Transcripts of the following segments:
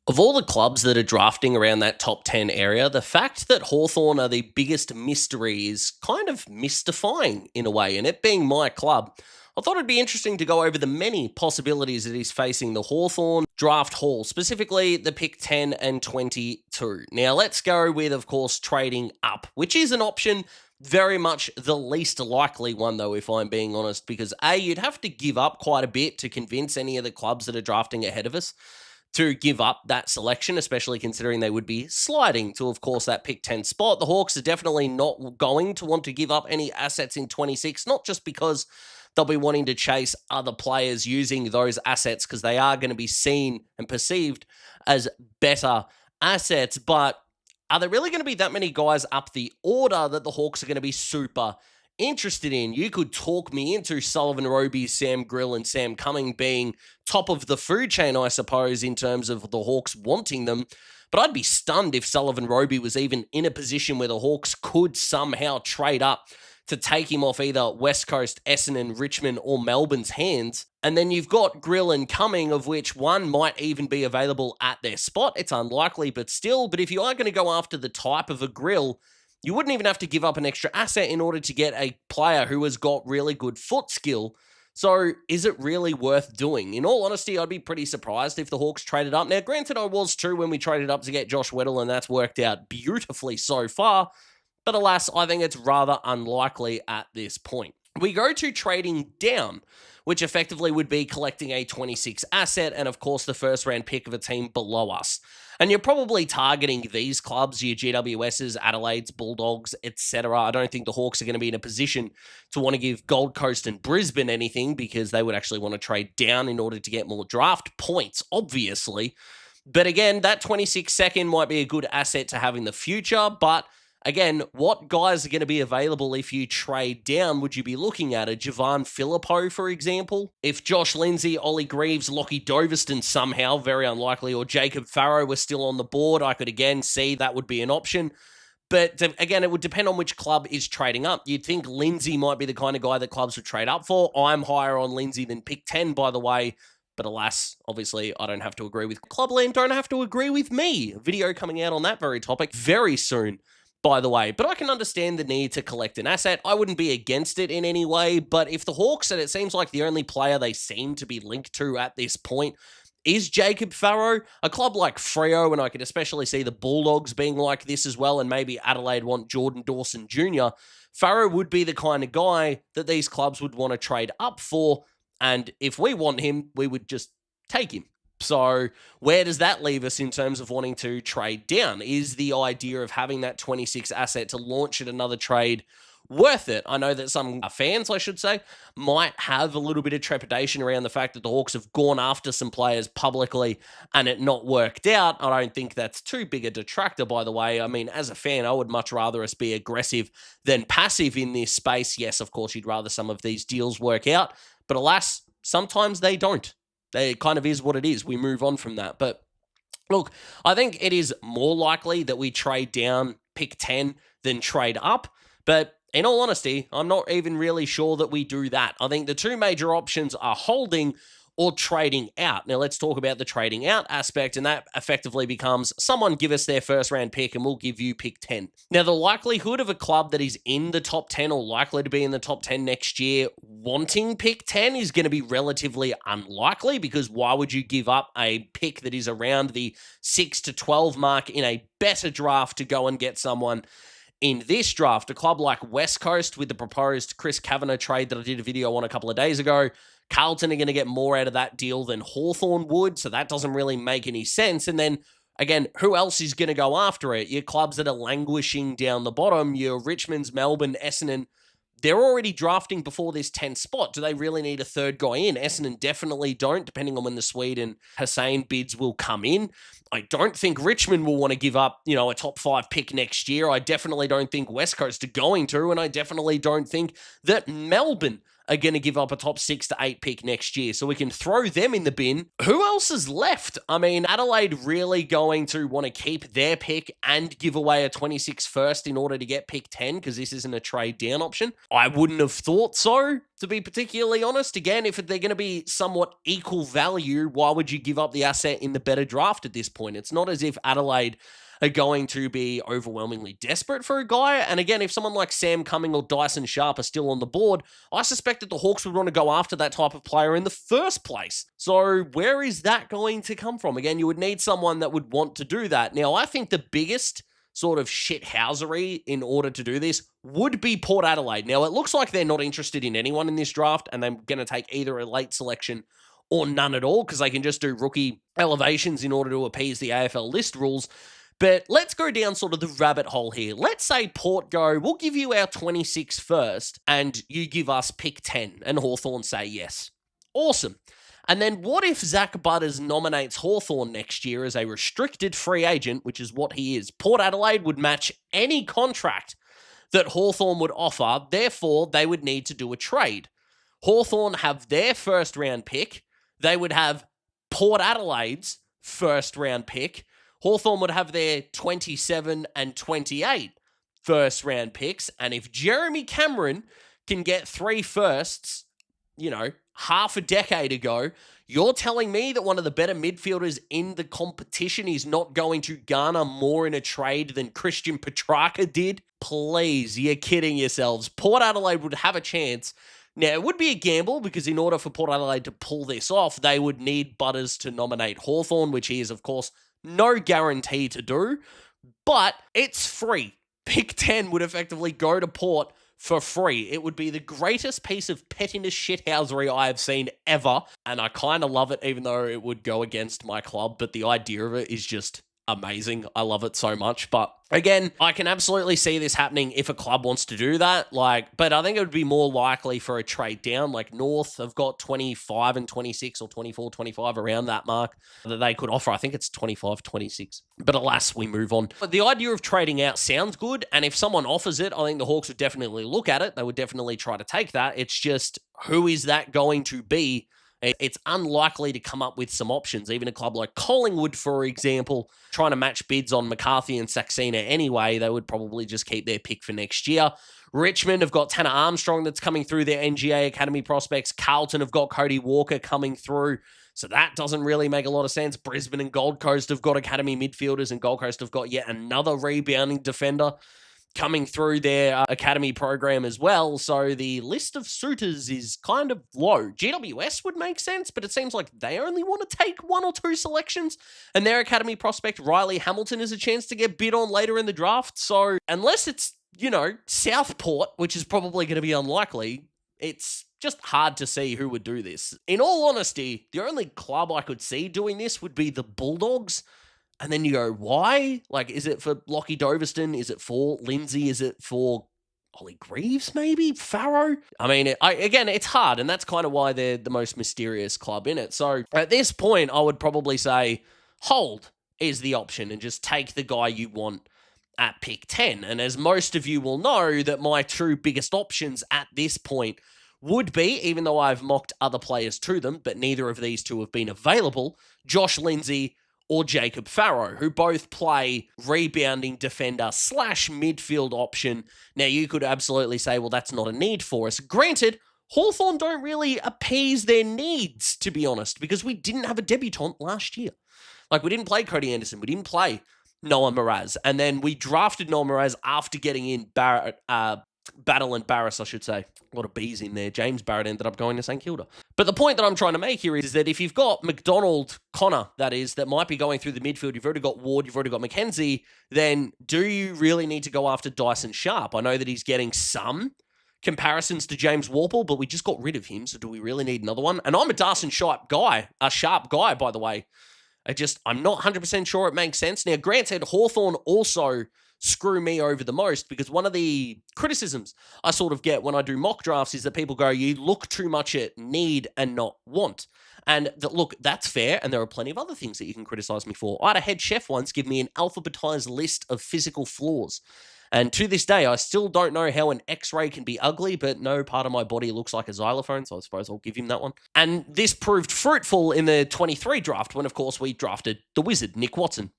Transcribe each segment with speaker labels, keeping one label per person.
Speaker 1: Of all the clubs that are drafting around that top 10 area, the fact that Hawthorn are the biggest mystery is kind of mystifying in a way. And it being my club, I thought it'd be interesting to go over the many possibilities that is facing the Hawthorn draft haul, specifically the pick 10 and 22. Now, let's go with, of course, trading up, which is an option. Very much the least likely one, though, if I'm being honest, because A, you'd have to give up quite a bit to convince any of the clubs that are drafting ahead of us to give up that selection, especially considering they would be sliding to, of course, that pick 10 spot. The Hawks are definitely not going to want to give up any assets in 26, not just because they'll be wanting to chase other players using those assets because they are going to be seen and perceived as better assets, but are there really going to be that many guys up the order that the Hawks are going to be super interested in? You could talk me into Sullivan Roby, Sam Grill, and Sam Cumming being top of the food chain, I suppose, in terms of the Hawks wanting them. But I'd be stunned if Sullivan Roby was even in a position where the Hawks could somehow trade up to take him off either West Coast, Essendon, Richmond, or Melbourne's hands. And then you've got Grill and Cumming, of which one might even be available at their spot. It's unlikely, but still. But if you are going to go after the type of a Grill, you wouldn't even have to give up an extra asset in order to get a player who has got really good foot skill. So is it really worth doing? In all honesty, I'd be pretty surprised if the Hawks traded up. Now, granted, I was too when we traded up to get Josh Weddle, and that's worked out beautifully so far. But alas, I think it's rather unlikely at this point. We go to trading down, which effectively would be collecting a 26 asset and, of course, the first round pick of a team below us. And you're probably targeting these clubs, your GWSs, Adelaide's, Bulldogs, etc. I don't think the Hawks are going to be in a position to want to give Gold Coast and Brisbane anything because they would actually want to trade down in order to get more draft points, obviously. But again, that 26 second might be a good asset to have in the future, but again, what guys are going to be available if you trade down? Would you be looking at a Javan Philippou, for example? If Josh Lindsay, Ollie Greaves, Lockie Doveston somehow, very unlikely, or Jacob Farrow were still on the board, I could again see that would be an option. But again, it would depend on which club is trading up. You'd think Lindsay might be the kind of guy that clubs would trade up for. I'm higher on Lindsay than pick 10, by the way. But alas, obviously, I don't have to agree with Clubland, don't have to agree with me. A video coming out on that very topic very soon, by the way. But I can understand the need to collect an asset. I wouldn't be against it in any way, but if the Hawks, and it seems like the only player they seem to be linked to at this point is Jacob Farrow, a club like Freo, and I could especially see the Bulldogs being like this as well, and maybe Adelaide want Jordan Dawson Jr., Farrow would be the kind of guy that these clubs would want to trade up for, and if we want him, we would just take him. So where does that leave us in terms of wanting to trade down? Is the idea of having that 26 asset to launch at another trade worth it? I know that some fans, I should say, might have a little bit of trepidation around the fact that the Hawks have gone after some players publicly and it not worked out. I don't think that's too big a detractor, by the way. I mean, as a fan, I would much rather us be aggressive than passive in this space. Yes, of course, you'd rather some of these deals work out, but alas, sometimes they don't. It kind of is what it is. We move on from that. But look, I think it is more likely that we trade down pick 10 than trade up. But in all honesty, I'm not even really sure that we do that. I think the two major options are holding or trading out. Now, let's talk about the trading out aspect, and that effectively becomes someone give us their first round pick and we'll give you pick 10. Now, the likelihood of a club that is in the top 10 or likely to be in the top 10 next year wanting pick 10 is going to be relatively unlikely, because why would you give up a pick that is around the 6 to 12 mark in a better draft to go and get someone in this draft? A club like West Coast with the proposed Chris Kavanagh trade that I did a video on a couple of days ago, Carlton are going to get more out of that deal than Hawthorn would, so that doesn't really make any sense. And then, again, who else is going to go after it? Your clubs that are languishing down the bottom, your Richmonds, Melbourne, Essendon, they're already drafting before this 10th spot. Do they really need a third guy in? Essendon definitely don't, depending on when the Swede and Hussein bids will come in. I don't think Richmond will want to give up, a top 5 pick next year. I definitely don't think West Coast are going to, and I definitely don't think that Melbourne are going to give up a top 6 to 8 pick next year. So we can throw them in the bin. Who else is left? I mean, Adelaide really going to want to keep their pick and give away a 26 first in order to get pick 10 because this isn't a trade down option? I wouldn't have thought so, to be particularly honest. Again, if they're going to be somewhat equal value, why would you give up the asset in the better draft at this point? It's not as if Adelaide are going to be overwhelmingly desperate for a guy. And again, if someone like Sam Cumming or Dyson Sharp are still on the board, I suspect that the Hawks would want to go after that type of player in the first place. So where is that going to come from? Again, you would need someone that would want to do that. Now, I think the biggest sort of shithousery in order to do this would be Port Adelaide. Now, it looks like they're not interested in anyone in this draft, and they're going to take either a late selection or none at all, because they can just do rookie elevations in order to appease the AFL list rules. But let's go down sort of the rabbit hole here. Let's say Port go, we'll give you our 26 first, and you give us pick 10, and Hawthorn say yes. Awesome. And then what if Zach Butters nominates Hawthorn next year as a restricted free agent, which is what he is? Port Adelaide would match any contract that Hawthorn would offer, therefore they would need to do a trade. Hawthorn have their first round pick, they would have Port Adelaide's first round pick, Hawthorn would have their 27 and 28 first round picks. And if Jeremy Cameron can get 3 firsts, half a decade ago, you're telling me that one of the better midfielders in the competition is not going to garner more in a trade than Christian Petrarca did? Please, you're kidding yourselves. Port Adelaide would have a chance. Now, it would be a gamble because in order for Port Adelaide to pull this off, they would need Butters to nominate Hawthorn, which he is, of course, no guarantee to do, but it's free. Pick 10 would effectively go to Port for free. It would be the greatest piece of pettiness shithousery I have seen ever, and I kind of love it, even though it would go against my club, but the idea of it is just amazing. I love it so much. But again, I can absolutely see this happening if a club wants to do that. But I think it would be more likely for a trade down. Like North have got 25 and 26 or 24, 25 around that mark that they could offer. I think it's 25, 26. But alas, we move on. But the idea of trading out sounds good. And if someone offers it, I think the Hawks would definitely look at it. They would definitely try to take that. It's just, who is that going to be? It's unlikely to come up with some options. Even a club like Collingwood, for example, trying to match bids on McCarthy and Saxena anyway, they would probably just keep their pick for next year. Richmond have got Tanner Armstrong that's coming through their NGA Academy prospects. Carlton have got Cody Walker coming through. So that doesn't really make a lot of sense. Brisbane and Gold Coast have got academy midfielders, and Gold Coast have got yet another rebounding defender coming through their academy program as well. So the list of suitors is kind of low. GWS would make sense, but it seems like they only want to take 1 or 2 selections, and their academy prospect, Riley Hamilton, is a chance to get bid on later in the draft. So unless it's, Southport, which is probably going to be unlikely, it's just hard to see who would do this. In all honesty, the only club I could see doing this would be the Bulldogs. And then you go, why? Like, is it for Lockie Doverston? Is it for Lindsay? Is it for Ollie Greaves, maybe? Farrow? I mean, again, it's hard, and that's kind of why they're the most mysterious club in it. So at this point, I would probably say hold is the option and just take the guy you want at pick 10. And as most of you will know, that my 2 biggest options at this point would be, even though I've mocked other players to them, but neither of these 2 have been available, Josh Lindsay or Jacob Farrow, who both play rebounding defender / midfield option. Now, you could absolutely say, well, that's not a need for us. Granted, Hawthorn don't really appease their needs, to be honest, because we didn't have a debutant last year. Like, we didn't play Cody Anderson. We didn't play Noah Mraz. And then we drafted Noah Mraz after getting in Battle and Barris, I should say. A lot of B's in there. James Barrett ended up going to St Kilda. But the point that I'm trying to make here is that if you've got McDonald, Connor, that might be going through the midfield, you've already got Ward, you've already got McKenzie, then do you really need to go after Dyson Sharp? I know that he's getting some comparisons to James Warple, but we just got rid of him, so do we really need another one? And I'm a Dyson Sharp guy, by the way. I'm not 100% sure it makes sense. Now, granted, Hawthorn also screw me over the most, because one of the criticisms I sort of get when I do mock drafts is that people go, you look too much at need and not want. And look, that's fair, and there are plenty of other things that you can criticize me for. I had a head chef once give me an alphabetized list of physical flaws. And to this day, I still don't know how an X-ray can be ugly, but no part of my body looks like a xylophone, so I suppose I'll give him that one. And this proved fruitful in the 23 draft when, of course, we drafted the wizard, Nick Watson.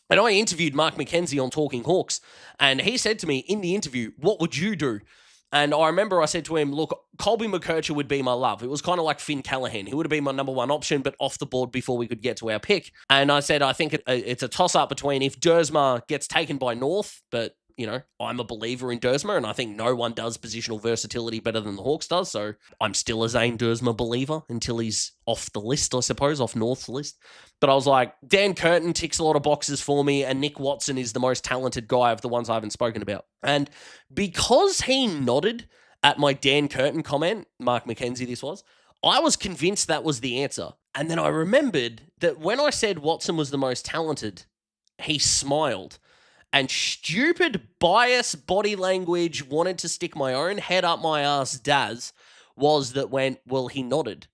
Speaker 1: And I interviewed Mark McKenzie on Talking Hawks, and he said to me in the interview, what would you do? And I remember I said to him, look, Colby McKercher would be my love. It was kind of like Finn Callahan. He would have been my number one option, but off the board before we could get to our pick. And I said, I think it's a toss-up between if Dersma gets taken by North, but I'm a believer in Dersma, and I think no one does positional versatility better than the Hawks does, so I'm still a Zane Dersma believer until he's off the list, I suppose, off North's list. But I was like, Dan Curtin ticks a lot of boxes for me, and Nick Watson is the most talented guy of the ones I haven't spoken about. And because he nodded at my Dan Curtin comment, Mark McKenzie this was, I was convinced that was the answer. And then I remembered that when I said Watson was the most talented, he smiled. And stupid bias body language wanted to stick my own head up my ass Daz was that he nodded.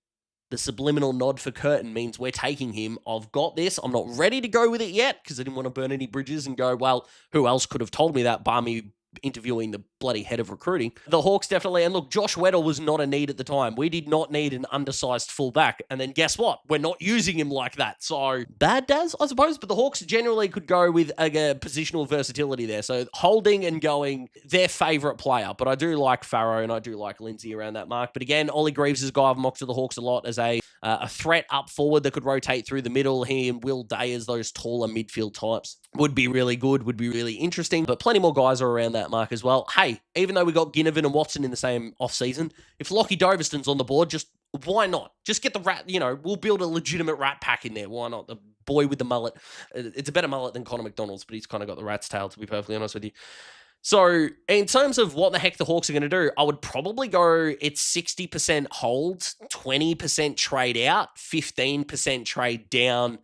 Speaker 1: The subliminal nod for Curtin means we're taking him. I've got this. I'm not ready to go with it yet because I didn't want to burn any bridges and go, well, who else could have told me that bar me interviewing the bloody head of recruiting. The Hawks definitely, and look, Josh Weddle was not a need at the time. We did not need an undersized fullback. And then guess what? We're not using him like that. So bad Daz, I suppose. But the Hawks generally could go with a positional versatility there. So holding and going their favourite player. But I do like Farrow and I do like Lindsay around that mark. But again, Ollie Greaves is a guy I've mocked to the Hawks a lot as a threat up forward that could rotate through the middle. He and Will Day as those taller midfield types would be really good, would be really interesting. But plenty more guys are around that mark as well. Hey, even though we got Ginnivan and Watson in the same off-season, if Lockie Doverston's on the board, just why not? Just get the rat, we'll build a legitimate rat pack in there. Why not? The boy with the mullet. It's a better mullet than Connor McDonald's, but he's kind of got the rat's tail, to be perfectly honest with you. So in terms of what the heck the Hawks are going to do, I would probably go it's 60% holds, 20% trade out, 15% trade down,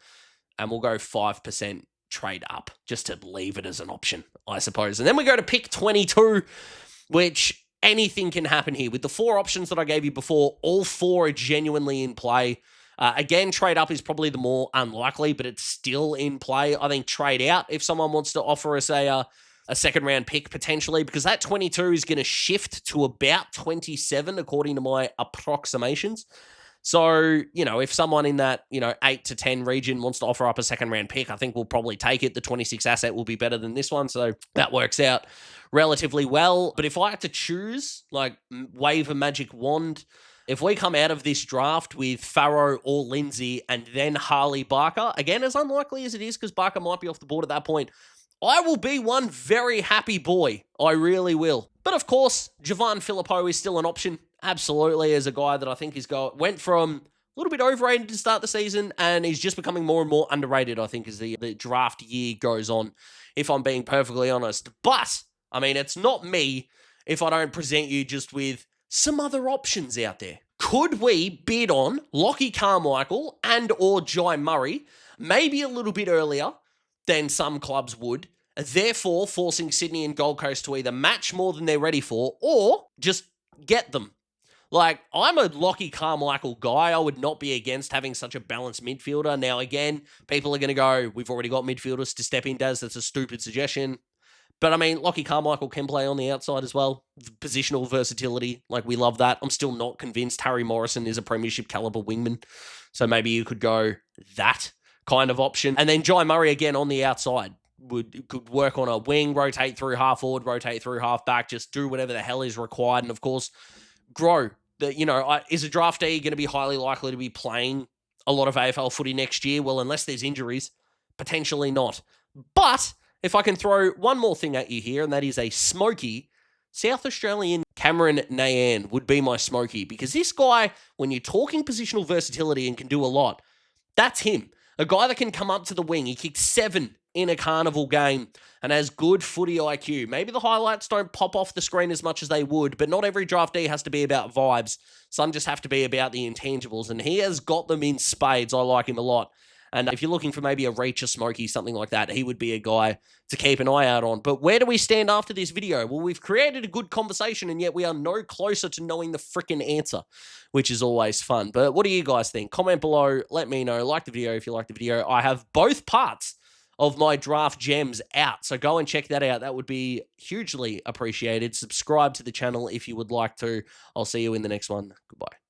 Speaker 1: and we'll go 5% trade up just to leave it as an option, I suppose. And then we go to pick 22, which anything can happen here. With the 4 options that I gave you before, all 4 are genuinely in play. Again, trade up is probably the more unlikely, but it's still in play. I think trade out if someone wants to offer us a second round pick potentially, because that 22 is going to shift to about 27 according to my approximations. So, if someone in that, 8 to 10 region wants to offer up a second round pick, I think we'll probably take it. The 26 asset will be better than this one. So that works out relatively well. But if I had to choose, wave a magic wand, if we come out of this draft with Farrow or Lindsay and then Harley Barker, again, as unlikely as it is because Barker might be off the board at that point, I will be one very happy boy. I really will. But of course, Javan Philippou is still an option. Absolutely, as a guy that I think went from a little bit overrated to start the season and is just becoming more and more underrated, I think, as the draft year goes on, if I'm being perfectly honest. But, it's not me if I don't present you just with some other options out there. Could we bid on Lockie Carmichael and or Jai Murray maybe a little bit earlier than some clubs would, therefore forcing Sydney and Gold Coast to either match more than they're ready for or just get them? I'm a Lockie Carmichael guy. I would not be against having such a balanced midfielder. Now, again, people are going to go, we've already got midfielders to step in, Daz. That's a stupid suggestion. But, Lockie Carmichael can play on the outside as well. Positional versatility, we love that. I'm still not convinced Harry Morrison is a premiership caliber wingman. So maybe you could go that kind of option. And then Jai Murray again on the outside could work on a wing, rotate through half forward, rotate through half back, just do whatever the hell is required. And, of course, grow. Is a draftee going to be highly likely to be playing a lot of AFL footy next year? Well, unless there's injuries, potentially not. But if I can throw one more thing at you here, and that is a smoky, South Australian Cameron Nayan would be my smoky, because this guy, when you're talking positional versatility and can do a lot, that's him. A guy that can come up to the wing. He kicked 7 in a carnival game and has good footy IQ. Maybe the highlights don't pop off the screen as much as they would, but not every draftee has to be about vibes. Some just have to be about the intangibles, and he has got them in spades. I like him a lot. And if you're looking for maybe a Reach or Smokey, something like that, he would be a guy to keep an eye out on. But where do we stand after this video? Well, we've created a good conversation, and yet we are no closer to knowing the freaking answer, which is always fun. But what do you guys think? Comment below. Let me know. Like the video if you like the video. I have both parts of my draft gems out. So go and check that out. That would be hugely appreciated. Subscribe to the channel if you would like to. I'll see you in the next one. Goodbye.